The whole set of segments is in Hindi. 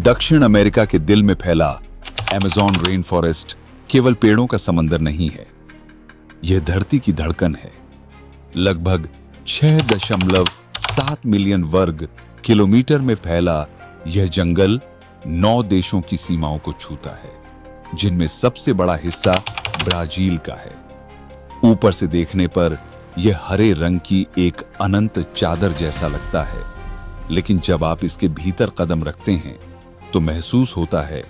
दक्षिण अमेरिका के दिल में फैला अमेज़न रेन फॉरेस्ट केवल पेड़ों का समंदर नहीं है, यह धरती की धड़कन है। लगभग 6.7 मिलियन वर्ग किलोमीटर में फैला यह जंगल 9 देशों की सीमाओं को छूता है, जिनमें सबसे बड़ा हिस्सा ब्राजील का है। ऊपर से देखने पर यह हरे रंग की एक अनंत चादर जैसा लगता है, लेकिन जब आप इसके भीतर कदम रखते हैं तो महसूस होता है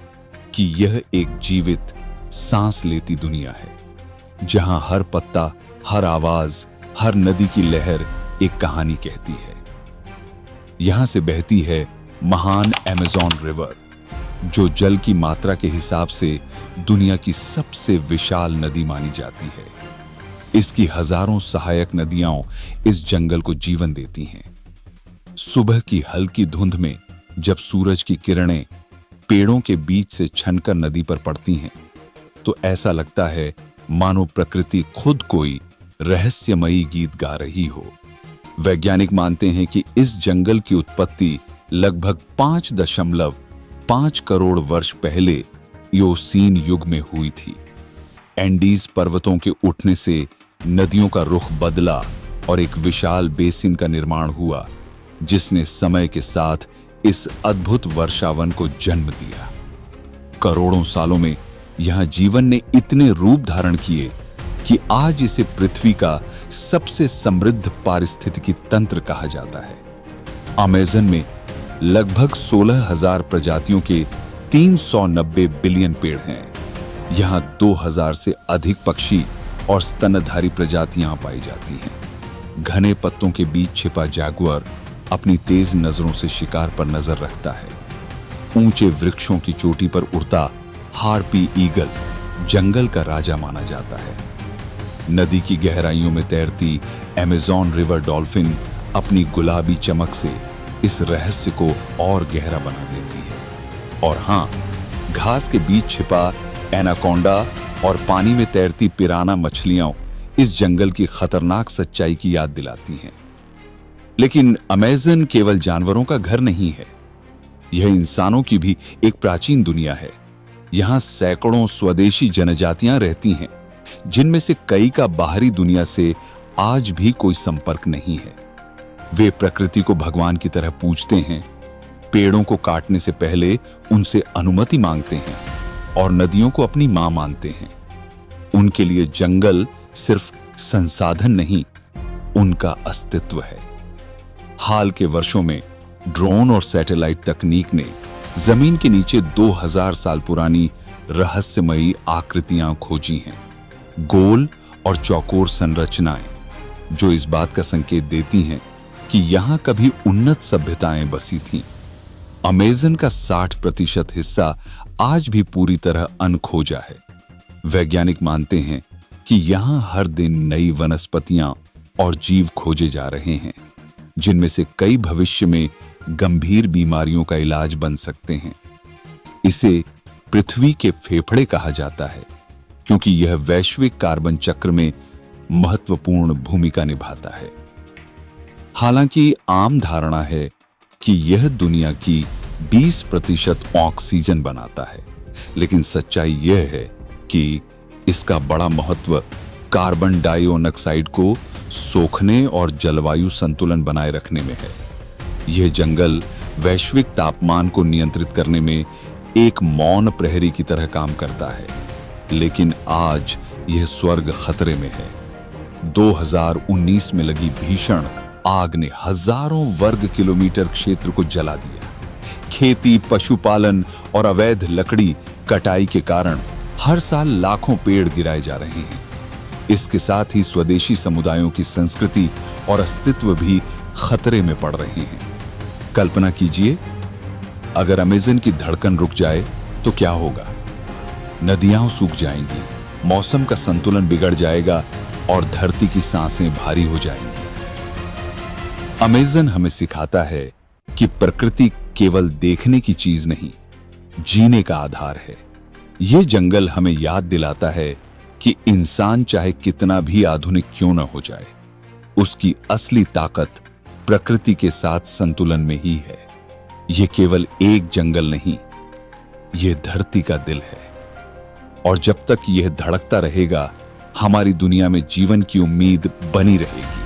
कि यह एक जीवित, सांस लेती दुनिया है, जहां हर पत्ता, हर आवाज, हर नदी की लहर एक कहानी कहती है। यहां से बहती है महान अमेज़न रिवर, जो जल की मात्रा के हिसाब से दुनिया की सबसे विशाल नदी मानी जाती है। इसकी हजारों सहायक नदियां इस जंगल को जीवन देती हैं। सुबह की हल्की धुंध में जब सूरज की किरणें पेड़ों के बीच से छनकर नदी पर पड़ती हैं, तो ऐसा लगता है मानो प्रकृति खुद कोई रहस्यमयी गीत गा रही हो। वैज्ञानिक मानते हैं कि इस जंगल की उत्पत्ति लगभग 5.5 करोड़ वर्ष पहले इयोसीन युग में हुई थी। एंडीज पर्वतों के उठने से नदियों का रुख बदला और एक विशाल बेसिन का निर्माण हुआ, जिसने समय के साथ इस अद्भुत वर्षावन को जन्म दिया। करोड़ों सालों में यहां जीवन ने इतने रूप धारण किए कि आज इसे पृथ्वी का सबसे समृद्ध पारिस्थितिकी तंत्र कहा जाता है। अमेज़न में लगभग 16,000 प्रजातियों के 390 बिलियन पेड़ हैं। यहां 2,000 से अधिक पक्षी और स्तनधारी प्रजातियां पाई जाती हैं। घने पत्तों के बीच छिपा जैगुआर अपनी तेज नजरों से शिकार पर नजर रखता है। ऊंचे वृक्षों की चोटी पर उड़ता हार्पी ईगल जंगल का राजा माना जाता है। नदी की गहराइयों में तैरती अमेज़न रिवर डॉल्फिन अपनी गुलाबी चमक से इस रहस्य को और गहरा बना देती है। और हां, घास के बीच छिपा एनाकोंडा और पानी में तैरती पिराना मछलियां इस जंगल की खतरनाक सच्चाई की याद दिलाती हैं। लेकिन अमेज़न केवल जानवरों का घर नहीं है, यह इंसानों की भी एक प्राचीन दुनिया है। यहां सैकड़ों स्वदेशी जनजातियां रहती हैं, जिनमें से कई का बाहरी दुनिया से आज भी कोई संपर्क नहीं है। वे प्रकृति को भगवान की तरह पूजते हैं, पेड़ों को काटने से पहले उनसे अनुमति मांगते हैं और नदियों को अपनी मां मानते हैं। उनके लिए जंगल सिर्फ संसाधन नहीं, उनका अस्तित्व है। हाल के वर्षों में ड्रोन और सैटेलाइट तकनीक ने जमीन के नीचे 2000 साल पुरानी रहस्यमयी आकृतियां खोजी हैं। गोल और चौकोर संरचनाएं जो इस बात का संकेत देती हैं कि यहां कभी उन्नत सभ्यताएं बसी थीं। अमेज़न का 60% हिस्सा आज भी पूरी तरह अनखोजा है। वैज्ञानिक मानते हैं कि यहां हर दिन नई वनस्पतियां और जीव खोजे जा रहे हैं, जिनमें से कई भविष्य में गंभीर बीमारियों का इलाज बन सकते हैं। इसे पृथ्वी के फेफड़े कहा जाता है, क्योंकि यह वैश्विक कार्बन चक्र में महत्वपूर्ण भूमिका निभाता है। हालांकि आम धारणा है कि यह दुनिया की 20% ऑक्सीजन बनाता है, लेकिन सच्चाई यह है कि इसका बड़ा महत्व कार्बन डाइऑक्साइड को सोखने और जलवायु संतुलन बनाए रखने में है। यह जंगल वैश्विक तापमान को नियंत्रित करने में एक मौन प्रहरी की तरह काम करता है, लेकिन आज यह स्वर्ग खतरे में है। 2019 में लगी भीषण आग ने हजारों वर्ग किलोमीटर क्षेत्र को जला दिया। खेती, पशुपालन और अवैध लकड़ी कटाई के कारण हर साल लाखों पेड़ गिराए जा रहे हैं। इसके साथ ही स्वदेशी समुदायों की संस्कृति और अस्तित्व भी खतरे में पड़ रहे हैं। कल्पना कीजिए, अगर अमेज़न की धड़कन रुक जाए तो क्या होगा? नदियां सूख जाएंगी, मौसम का संतुलन बिगड़ जाएगा और धरती की सांसें भारी हो जाएंगी। अमेज़न हमें सिखाता है कि प्रकृति केवल देखने की चीज नहीं, जीने का आधार है। यह जंगल हमें याद दिलाता है कि इंसान चाहे कितना भी आधुनिक क्यों न हो जाए, उसकी असली ताकत प्रकृति के साथ संतुलन में ही है। ये केवल एक जंगल नहीं, यह धरती का दिल है। और जब तक यह धड़कता रहेगा, हमारी दुनिया में जीवन की उम्मीद बनी रहेगी।